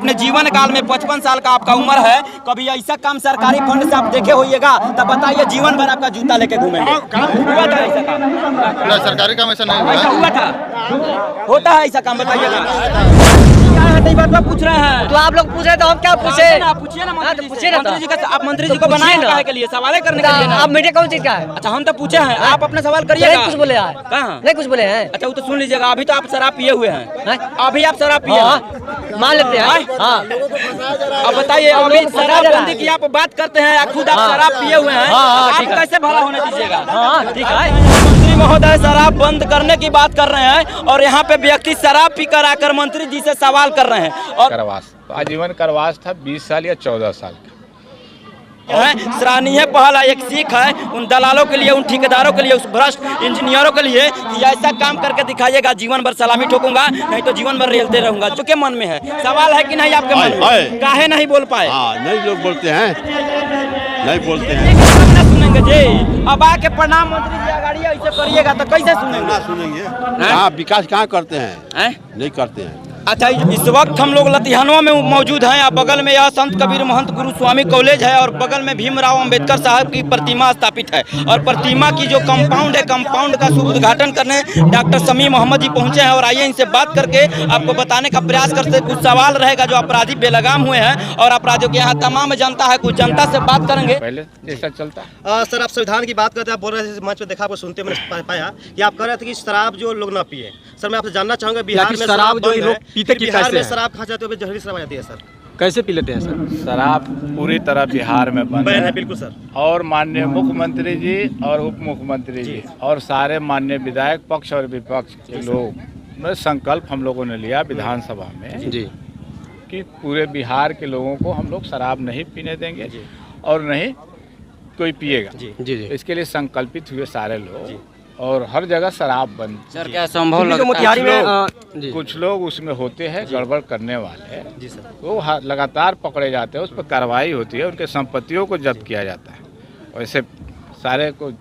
अपने जीवन काल में 55 साल का आपका उम्र है, कभी ऐसा काम सरकारी फंड से आप देखे होइएगा तब बताइए, जीवन भर आपका जूता लेके घूमेंगे। हुआ था ऐसा काम? नहीं, सरकारी काम ऐसा नहीं हुआ था? होता है ऐसा काम? बताइएगा। क्या बात पूछ रहे हैं? तो आप लोग पूछे तो हम क्या पूछे? पूछिए ना मंत्री जी का। आप मंत्री जी को बनाए काहे के लिए? सवाल करने के लिए ना। आप मीडिया कौन चीज का है? अच्छा, हम तो पूछे हैं, आप अपना सवाल करिएगा। नहीं कुछ बोले हैं? कहाँ? नहीं कुछ बोले हैं। अच्छा, वो तो सुन लीजिएगा। अभी तो आप शराब पिए हुए हैं। अभी आप शराब पिए हैं, मान लेते हैं। हाँ, अब बताइए, अभी शराबबंदी की आप बात करते हैं, खुद आप शराब पिए हुए हैं, आप कैसे भला होने दीजिएगा? हाँ ठीक है। मंत्री महोदय शराब बंद करने की बात कर रहे हैं और यहाँ पे व्यक्ति शराब पी कर आकर मंत्री जी से सवाल कर रहे हैं। और करवास तो आजीवन करवास था 20 साल या 14 साल का। सराहनीय पहल है, एक सीख है उन दलालों के लिए, उन ठेकेदारों के लिए, उस भ्रष्ट इंजीनियरों के लिए कि ऐसा काम करके दिखाइएगा, जीवन भर सलामी ठोकूंगा, नहीं तो जीवन भर रेलते रहूंगा। जो के मन में है, सवाल है कि नहीं आपके मन में? काहे नहीं बोल पाए? नहीं, लोग बोलते हैं, नहीं बोलते हैं। सुनेंगे जी, अब आके प्रणाम मंत्री जी आगाड़ी ऐसे करिएगा तो कैसे सुनेंगे? सुनेंगे। हाँ, विकास कहाँ करते हैं? नहीं करते हैं। अच्छा, इस वक्त हम लोग लतिहानवा में मौजूद हैं। बगल में यह संत कबीर महंत गुरु स्वामी कॉलेज है और बगल में भीमराव अंबेडकर साहब की प्रतिमा स्थापित है। और प्रतिमा की जो कंपाउंड है, कंपाउंड का शुभ उद्घाटन करने डॉक्टर समी मोहम्मद जी पहुंचे हैं और आइए इनसे बात करके आपको बताने का प्रयास करते। कुछ सवाल रहेगा जो अपराधी बेलगाम हुए हैं और अपराधियों के यहाँ तमाम जनता है, कुछ जनता से बात करेंगे। पहले जैसा चलता। सर, आप संविधान की बात करते हैं, आप बोल रहे थे मंच पे देखा, आपको सुनते मैंने पाया कि आप कह रहे थे कि शराब जो लोग ना पिए। सर, मैं आपसे जानना चाहूंगा, बिहार में शराब जो लोग पीते बिहार में शराब खा जाते हो, जहरीली शराब आ जाती है सर, कैसे पी लेते हैं सर? शराब पूरी तरह बिहार में बंद है। बिल्कुल सर। और माननीय मुख्यमंत्री जी और उप मुख्यमंत्री जी और सारे माननीय विधायक पक्ष और विपक्ष के लोग में संकल्प हम लोगों ने लिया विधानसभा में जी कि पूरे बिहार के लोगों को हम लोग शराब नहीं पीने देंगे और नहीं कोई पिएगा। जी जी। इसके लिए संकल्पित हुए सारे लोग और हर जगह शराब बंद। सर, क्या संभव लगता है? मोतिहारी में कुछ लोग उसमें होते हैं गड़बड़ करने वाले जी सर, वो लगातार पकड़े जाते हैं, उस पर कार्रवाई होती है, उनके संपत्तियों को जब्त किया जाता है। वैसे सारे को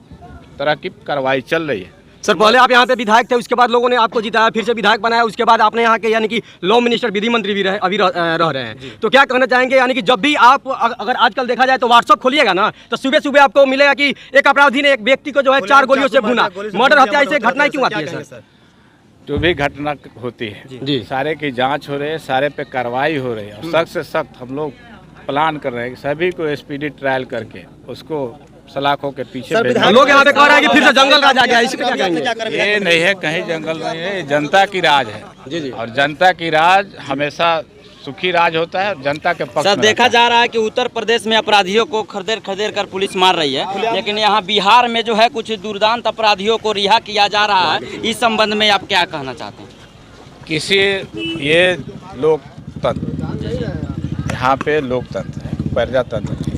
तरह की कार्रवाई चल रही है। सर, पहले आप यहाँ पे विधायक थे, उसके बाद लोगों ने आपको जिताया, फिर से विधायक बनाया, उसके बाद आपने यहाँ के यानी कि लॉ मिनिस्टर, विधि मंत्री भी रहे, अभी रह रहे हैं। तो क्या कहना चाहेंगे, यानी कि जब भी आप अगर आजकल देखा जाए तो व्हाट्सअप खोलिएगा ना, तो सुबह सुबह आपको मिलेगा कि एक अपराधी ने एक व्यक्ति को जो है 4 गोलियों से भूना, मर्डर हत्या, ऐसे घटनाएं क्यों आती है सर? जो भी घटना होती है जी सारे की जांच हो रही है, सारे पे कार्रवाई हो रही है और सख्त से सख्त हम लोग प्लान कर रहे हैं कि सभी को स्पीडी ट्रायल करके उसको सलाखों के पीछे लोग यहाँ पे कह रहे हैं कि फिर से जंगल राज आ गया, इसी पे क्या कहेंगे? ये नहीं है, कहीं जंगल नहीं है, ये जनता की राज है। जी जी। और जनता की राज हमेशा सुखी राज होता है, जनता के पक्ष सर, में देखा जा रहा है कि उत्तर प्रदेश में अपराधियों को खदेड़ कर पुलिस मार रही है, लेकिन यहाँ बिहार में जो है कुछ दुर्दांत अपराधियों को रिहा किया जा रहा है। इस संबंध में आप क्या कहना चाहते हैं? किसी ये लोकतंत्र, यहाँ पे लोकतंत्र है, प्रजातंत्र है।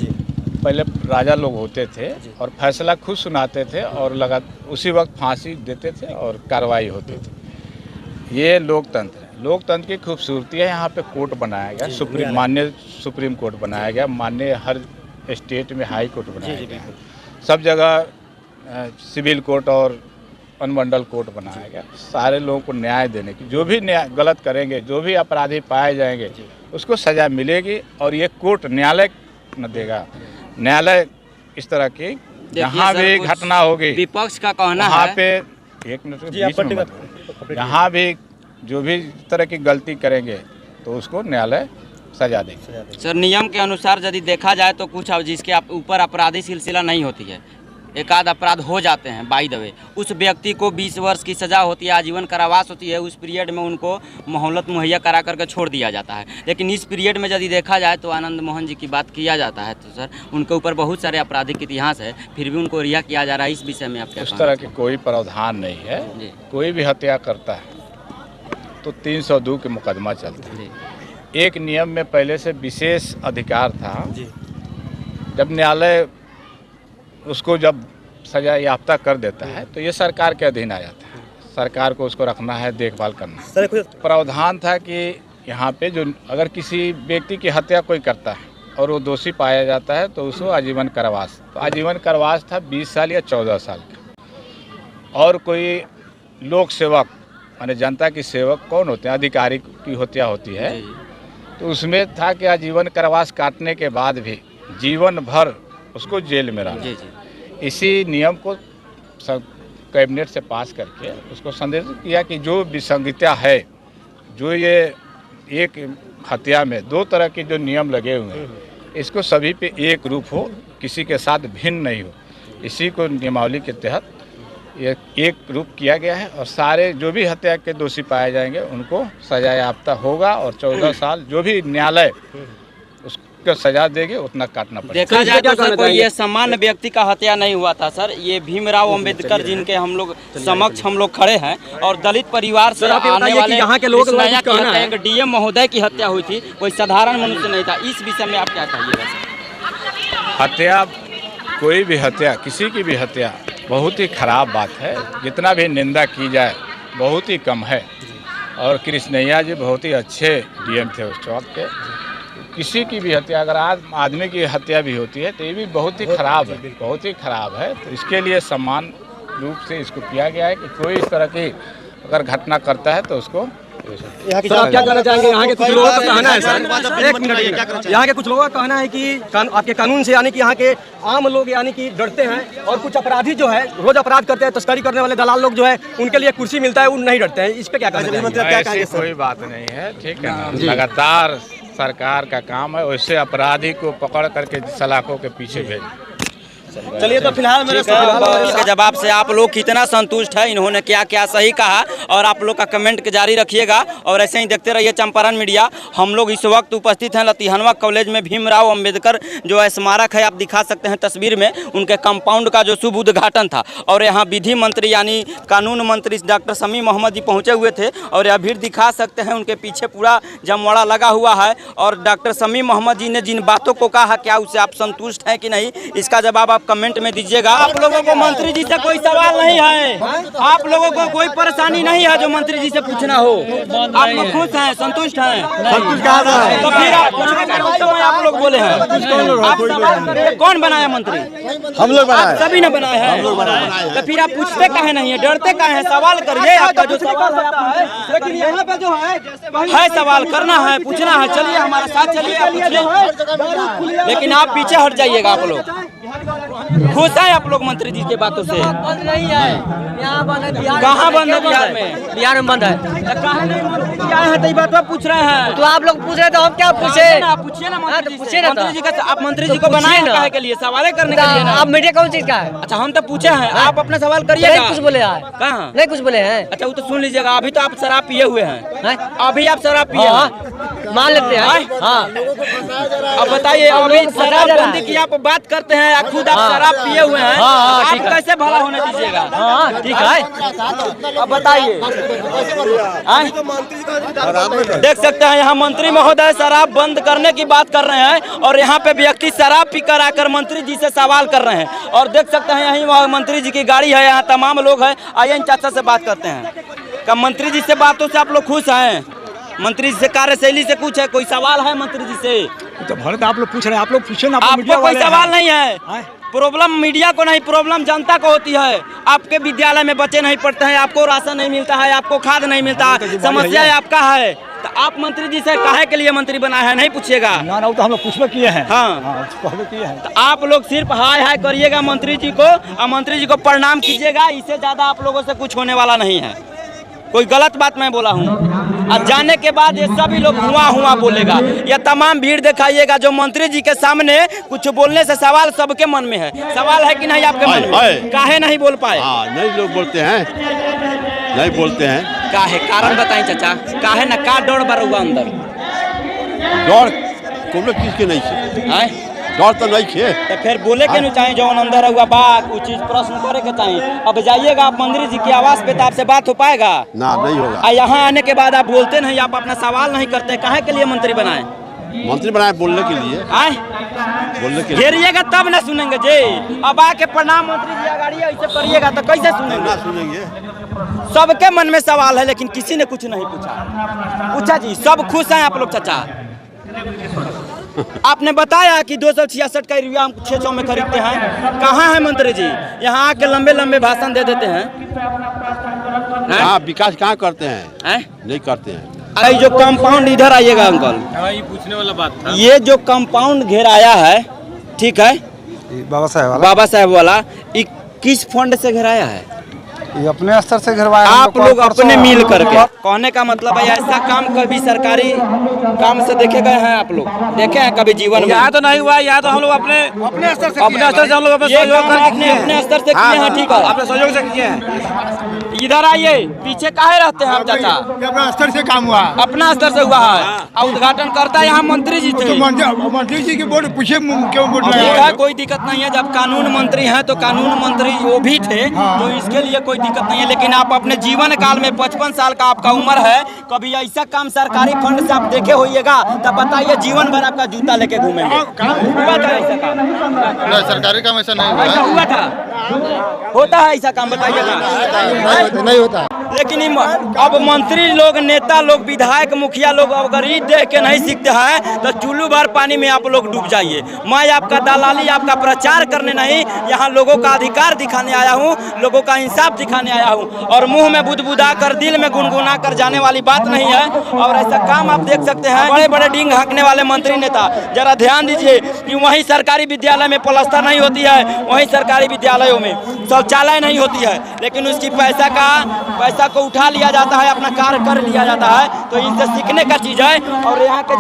पहले राजा लोग होते थे और फैसला खुद सुनाते थे और उसी वक्त फांसी देते थे और कार्रवाई होती थी। ये लोकतंत्र है। लोकतंत्र की खूबसूरती है, यहाँ पे कोर्ट बनाया गया, माननीय सुप्रीम कोर्ट बनाया गया, माननीय हर स्टेट में हाई कोर्ट बनाया गया, सब जगह सिविल कोर्ट और अनुमंडल कोर्ट बनाया गया, सारे लोगों को न्याय देने की। जो भी गलत करेंगे, जो भी अपराधी पाए जाएंगे, उसको सजा मिलेगी और ये कोर्ट न्यायालय न देगा। न्यायालय इस तरह की जहाँ भी घटना होगी, विपक्ष का कहना वहाँ है, पे एक मिनट, यहाँ भी जो भी तरह की गलती करेंगे तो उसको न्यायालय सजा देगा। सर, नियम के अनुसार यदि देखा जाए तो कुछ जिसके ऊपर आपराधिक सिलसिला नहीं होती है, एक आध अपराध हो जाते हैं बाय द वे, उस व्यक्ति को 20 वर्ष की सज़ा होती है, आजीवन कारावास होती है। उस पीरियड में उनको मोहलत मुहैया करा करके छोड़ दिया जाता है। लेकिन इस पीरियड में यदि देखा जाए तो आनंद मोहन जी की बात किया जाता है तो सर, उनके ऊपर बहुत सारे आपराधिक इतिहास है, फिर भी उनको रिहा किया जा रहा है। इस विषय में आप क्या? उस तरह की कोई प्रावधान नहीं है। कोई भी हत्या करता है तो 302 के मुकदमा चलता है। एक नियम में पहले से विशेष अधिकार था, जब न्यायालय उसको जब सजा याफ्ता कर देता है तो ये सरकार के अधीन आ जाता है। सरकार को उसको रखना है, देखभाल करना है। प्रावधान था कि यहाँ पे जो अगर किसी व्यक्ति की हत्या कोई करता है और वो दोषी पाया जाता है तो उसको आजीवन कारावास, तो आजीवन कारावास था 20 साल या 14 साल का। और कोई लोक सेवक माने जनता की सेवक कौन होते हैं, अधिकारी की हत्या होती है तो उसमें था कि आजीवन कारावास काटने के बाद भी जीवन भर उसको जेल में रहना। जी जी। इसी नियम को कैबिनेट से पास करके उसको संदेश किया कि जो विसंगतिया है, जो ये एक हत्या में 2 तरह के जो नियम लगे हुए हैं, इसको सभी पे एक रूप हो, किसी के साथ भिन्न नहीं हो, इसी को नियमावली के तहत ये एक रूप किया गया है। और सारे जो भी हत्या के दोषी पाए जाएंगे उनको सजा याफ्ता होगा और 14 साल जो भी न्यायालय उसको सजा देगी उतना काटना पड़ेगा। देखा जाए तो सर कोई ये सामान्य व्यक्ति का हत्या नहीं हुआ था सर, ये भीमराव अंबेडकर जिनके हम लोग समक्ष हम लोग खड़े हैं और दलित परिवार से आने वाले यहाँ के लोग एक डीएम महोदय की हत्या हुई थी, कोई साधारण मनुष्य नहीं था। इस विषय में आप क्या कहिएगा सर? हत्या, कोई भी हत्या, किसी की भी हत्या बहुत ही खराब बात है, जितना भी निंदा की जाए बहुत ही कम है। और कृष्णैया जी बहुत ही अच्छे डीएम थे उस वक्त के। किसी की भी हत्या, अगर आज आदमी की हत्या भी होती है तो ये भी बहुत ही खराब है, बहुत ही खराब है। तो इसके लिए समान रूप से इसको किया गया है कि कोई इस तरह की अगर घटना करता है तो उसको। सर आप क्या कहना चाहेंगे? यहाँ के कुछ लोगों का कहना है सर, एक मिनट, यहाँ के कुछ लोगों का कहना है कि आपके कानून से यानी कि यहाँ के आम लोग यानी कि डरते हैं और कुछ अपराधी जो है रोज अपराध करते हैं, तस्करी करने वाले दलाल लोग जो है उनके लिए कुर्सी मिलता है, वो नहीं डरते हैं। इस पे क्या कहना चाहेंगे? ऐसी कोई बात नहीं है, ठीक है ना, लगातार सरकार का काम है वैसे अपराधी को पकड़ करके सलाखों के पीछे भेज। चलिए तो फिलहाल मेरे इसके जवाब से आप लोग कितना संतुष्ट है, इन्होंने क्या क्या सही कहा, और आप लोग का कमेंट जारी रखिएगा और ऐसे ही देखते रहिए चंपारण मीडिया। हम लोग इस वक्त उपस्थित हैं लतिहनवा कॉलेज में। भीमराव अंबेडकर जो स्मारक है, आप दिखा सकते हैं तस्वीर में, उनके कंपाउंड का जो शुभ उद्घाटन था। और यहाँ विधि मंत्री यानी कानून मंत्री डॉक्टर शमी मोहम्मद जी पहुँचे हुए थे और यह भीड़ दिखा सकते हैं, उनके पीछे पूरा जमवाड़ा लगा हुआ है। और डॉक्टर शमी मोहम्मद जी ने जिन बातों को कहा, क्या उससे आप संतुष्ट हैं कि नहीं, इसका जवाब आप कमेंट में दीजिएगा। आप लोगों को मंत्री जी से कोई सवाल नहीं है, आप लोगों को कोई परेशानी नहीं है जो मंत्री जी से पूछना हो। आप लोग खुश हैं, संतुष्ट हैं? तो फिर आप लोग बोले हैं आप सवाल करिए, कौन बनाया मंत्री? हम लोग बनाए, सभी ने बनाए हैं। तो फिर आप पूछते काहे नहीं है, डरते काहे हैं? सवाल करिए, आपका जो सवाल है। लेकिन यहाँ पे जो है सवाल करना है, पूछना है। चलिए हमारे साथ चलिए, आप पूछिए। लेकिन आप पीछे हट जाइएगा। आप लोग खुश हैं आप लोग मंत्री जी के बातों से? बंद नहीं है, यहाँ बंद है। कहाँ बंद है? बिहार में? बिहार में बंद है। कहाँ नहीं मंत्री जी आए हैं तो ये बात पूछ रहे हैं। तो आप लोग पूछ रहे तो हम क्या पूछे? पूछिए ना हाँ, तो मंत्री पूछिए जी ना से। तो। मंत्री जी का आप मंत्री जी को पूछिए बनाए ना। काहे के लिए? सवाल करने के लिए ना। आप मीडिया कौन चीज का है? अच्छा हम तो पूछे हैं, आप अपना सवाल करिएगा। नहीं कुछ बोले हैं? कहाँ नहीं कुछ बोले हैं। अच्छा वो तो सुन लीजिएगा। अभी तो आप शराब पिए हुए हैं, हैं? अभी आप शराब पिए हाँ, हैं। मान लेते हैं। हाँ, अब बताइए, अभी शराबबंदी की आप बात करते हैं, खुद आप शराब पिए हुए हैं, हाँ, आप ठीक है। कैसे भला होने दीजिएगा? हाँ ठीक है। अब बताइए। देख सकते हैं यहाँ मंत्री महोदय शराब बंद करने की बात कर रहे हैं और यहाँ पे व्यक्ति शराब पीकर आकर मंत्री जी से सवाल कर रहे हैं। और देख सकते हैं यहीं वहाँ मंत्री जी की गाड़ी है, यहाँ तमाम लोग हैं। आइए इन चाचा से बात करते हैं। क्या मंत्री जी से बातों से आप लोग खुश हैं? मंत्री जी से कार्यशैली से कुछ है, कोई सवाल है मंत्री जी से? तो भले तो आप लोग पूछ रहे हैं, आप लोग पूछे ना। आपको कोई सवाल नहीं है? प्रॉब्लम मीडिया को नहीं, प्रॉब्लम जनता को होती है। आपके विद्यालय में बच्चे नहीं पढ़ते हैं, आपको राशन नहीं मिलता है, आपको खाद नहीं मिलता है, समस्या आपका है। तो आप मंत्री जी से काहे के लिए मंत्री बनाए हैं, नहीं पूछिएगा? ना ना, वो तो हम लोग पूछबे किए हैं। हाँ किए हैं। तो आप लोग सिर्फ हाय हाय करिएगा मंत्री जी को और मंत्री जी को प्रणाम कीजिएगा। इससे ज्यादा आप लोगों से कुछ होने वाला नहीं है। कोई गलत बात मैं बोला हूँ और जाने के बाद ये सभी लोग हुआ बोलेगा। यह तमाम भीड़ दिखाइएगा जो मंत्री जी के सामने कुछ बोलने से सवाल सबके मन में है। सवाल है कि नहीं आपके मन में? काहे नहीं बोल पाए? हाँ, नहीं लोग बोलते हैं, नहीं बोलते हैं। काहे? कारण बताएं चाचा, काहे ना का डर बरुआ अंदर? डर कोनो चीज के नहीं है, डर तो नहीं है। तो फिर बोले के नहीं चाहिए जो अंदर हुआ बात, कुछ चीज प्रश्न करे के चाहिए। अब जाइएगा आप मंत्री जी की आवाज पे तो आपसे बात हो पाएगा ना? नहीं होगा। यहाँ आने के बाद आप बोलते नहीं, आप अपना सवाल नहीं करते। काहे के लिए मंत्री बनाए? मंत्री बनाए बोलने के लिए, बोलने के लिए। घेरिएगा तब ना सुनेंगे जी। अब आके प्रणाम मंत्री जी आगाड़ी ऐसे करिएगा तो कैसे सुनेंगे? ना सुनेंगे। सबके मन में सवाल है लेकिन किसी ने कुछ नहीं पूछा जी। सब खुश हैं आप लोग चाचा? आपने बताया कि 266 का यूरिया हम 600 में खरीदते हैं। कहाँ है मंत्री जी? यहाँ आके लंबे लंबे भाषण दे देते हैं। हाँ, विकास कहाँ करते हैं? हैं? नहीं करते हैं। ये जो कंपाउंड इधर आइएगा अंकल, ये पूछने वाला बात था। ये जो कंपाउंड घेराया है, ठीक है, बाबा साहब वाला, ये किस फंड से घेराया है? ये अपने स्तर से घरवाया। आप लोग अपने मिल करके। कहने का मतलब है ऐसा काम कभी सरकारी काम से देखे गए हैं आप लोग? देखे हैं कभी जीवन में? यहाँ तो नहीं हुआ, यहाँ तो हम लोग अपने स्तर से हम लोग अपने ये सहयोग काम आपने अपने स्तर से किए हैं, ठीक है, अपने सहयोग से किए हैं। इधर आइए, पीछे काहे रहते हैं आप चाचा? अपना स्तर से काम हुआ। अपना स्तर से हुआ है, और उद्घाटन करता है यहाँ मंत्री जी थे। मंत्री जी की वोट पूछे क्यों वोट ठीक है, कोई दिक्कत नहीं है, जब कानून मंत्री हैं तो कानून मंत्री वो भी थे, तो इसके लिए कोई दिक्कत नहीं है। लेकिन आप अपने जीवन काल में 55 साल का आपका उम्र है, कभी ऐसा काम सरकारी फंड से आप देखे होइएगा तब बताइए, जीवन भर आपका जूता लेके घूमेंगे। हुआ था ऐसा काम? नहीं, सरकारी काम ऐसा नहीं ऐसा हुआ था? होता है ऐसा काम, बताइएगा? नहीं होता। लेकिन अब मंत्री लोग, नेता लोग, विधायक, मुखिया लोग अगर ये देख के नहीं सीखते हैं तो चुल्लू भर पानी में आप लोग डूब जाइए। मैं आपका दलाली, आपका प्रचार करने नहीं, यहाँ लोगों का अधिकार दिखाने आया हूँ, लोगों का इंसाफ दिखाने आया हूँ, और मुंह में बुदबुदा कर, दिल में गुनगुना कर जाने वाली बात नहीं है। और ऐसा काम आप देख सकते हैं, बड़े बड़े डींग हाँकने वाले मंत्री नेता, जरा ध्यान दीजिए कि वहीं सरकारी विद्यालय में प्लास्टर नहीं होती है, वहीं सरकारी विद्यालयों में शौचालय नहीं होती है, लेकिन उसकी पैसा को उठा लिया जाता है, अपना कार्य कर लिया जाता है। तो इनसे सीखने का चीज़ है। और यहाँ के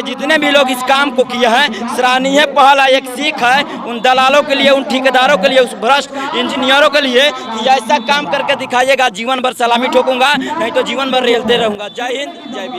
जितने भी लोग इस काम को किए हैं, सराहनीय पहल है, एक सीख है उन दलालों के लिए, उन ठेकेदारों के लिए, उस भ्रष्ट इंजीनियरों के लिए कि ऐसा काम करके दिखाइएगा, जीवन भर सलामी ठोकूंगा, नहीं तो जीवन भर रेलते रहूंगा। जय हिंद, जय बिहार।